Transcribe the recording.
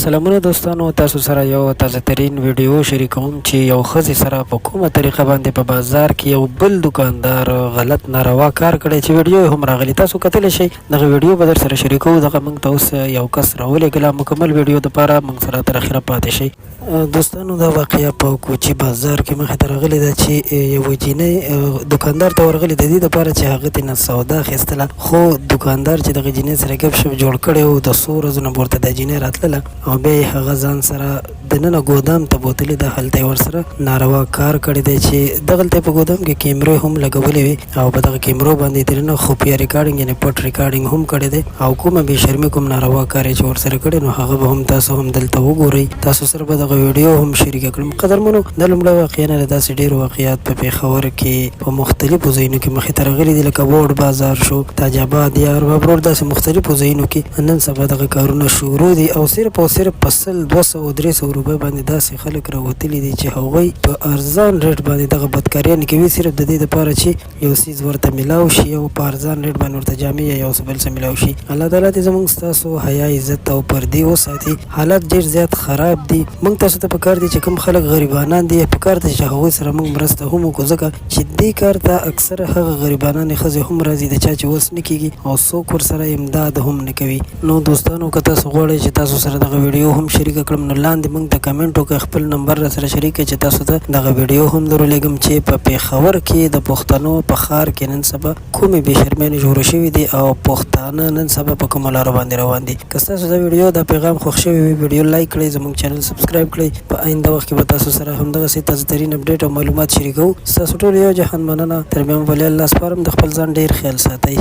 سلامونه دوستانو، تاسو سره یو تازه ترین ویډیو شریکوم چې یو ښځې سره په کومه طریقه باندې په بازار کې یو بل دکاندار غلط ناروا کار کړی چې ویډیو یې هم راغلی. تاسو کتلی شئ. دغه ویډیو به در سره شریکوو. دغه موږ ته اوس یو کس راولېږله. مکمل ویډیو دپاره موږ سره تر اخره پاتې شئ. دوستانو دا واقعه په کوچي بازار کې مخې ته راغلې ده چې یوه جینۍ دکاندار ته ورغلې د دې دپاره چې هغه ترېنه سودا اخیستله، خو دکاندار چې دغه جینۍ سره ګپ شپ جوړ کړی و، د څو ورځو نه به ورته دا جینۍ راتلله او بیا یې هغه ځان سره دننه ګودام ته بوتلې ده. هلته یې ورسره ناروا کار کړی دی چې دغلته یې په ګودام کې کیمرې هم لګولې وې او په دغه کیمرو باندې یې ترېنه خفیه ریکارډینګ یعنې پټ ریکارډینګ هم کړی دی او کومه بې شرمي کوم ناروا کار یې چې ورسره کړی نو هغه به هم تاسو هم دلته وګورئ. تاسو سره به دغه ویډیو هم شریکه کړم. قدرمنو، دا لومړی واقعه نه ده، داسې ډېر واقعات په پېښور کې په مختلفو ځایونو کې مخې ته راغلي دي، لکه ووړ بازار شو، تاج آباد، یار بابر، داسې مختلفو ځایونو کې نن سبا دغه کارونه شروع دي او صرف او صرف په 100 200 300 روپۍ باندې داسې خلک راوتلي دي چې هغوی په ارزان ریټ باندې دغه بدکاریانې کوي صرف د دې دپاره چې یو څیز ورته میلاو شي او په ارزان ریټ باندې ورته جامې یا یو څه بل څه میلاو شي. الله تعالی دې زموږ ستاسو حیا، عزت او پردې وساتي. حالات ډېر زیات خراب دي. موږ تاسو ته پکار دي چې کوم خلک غریبانان دي پکار دي چې هغوی سره موږ مرسته هم وکړو، ځکه چې دې کار ته اکثره هغه غریبانانې ښځې هم راځي د چا چې وس نه کېږي او څوک ورسره امداد هم نه کوي. نو دوستانو، که تاسو غواړئ چې تاسو سره دغه ویډیو هم شریکه کړم نو لاندې موږ ته کمنټ وکړئ، خپل نمبر را سره شریک کړئ چې تاسو ته دغه ویډیو هم درولېږم چې په پېښور کې د پښتنو په ښار کې نن سبا کومې بې شرمیانې جوړې شوي دي او پښتانه نن سبا په کومو لارو باندې روان دي. که ستاسو دا ویډیو دا پیغام خوښ شوی وي، ویډیو لایک کړئ، زموږ چینل سبسکرایب کړئ. په آینده وخت کې به تاسو سره همدغسې تازه ترین اپډیټ او معلومات شریکوو. ستاسو ټول یو جهان مننه. تر بیا مو په الله سپارم. د خپل ځان ډېر خیال ساتئ.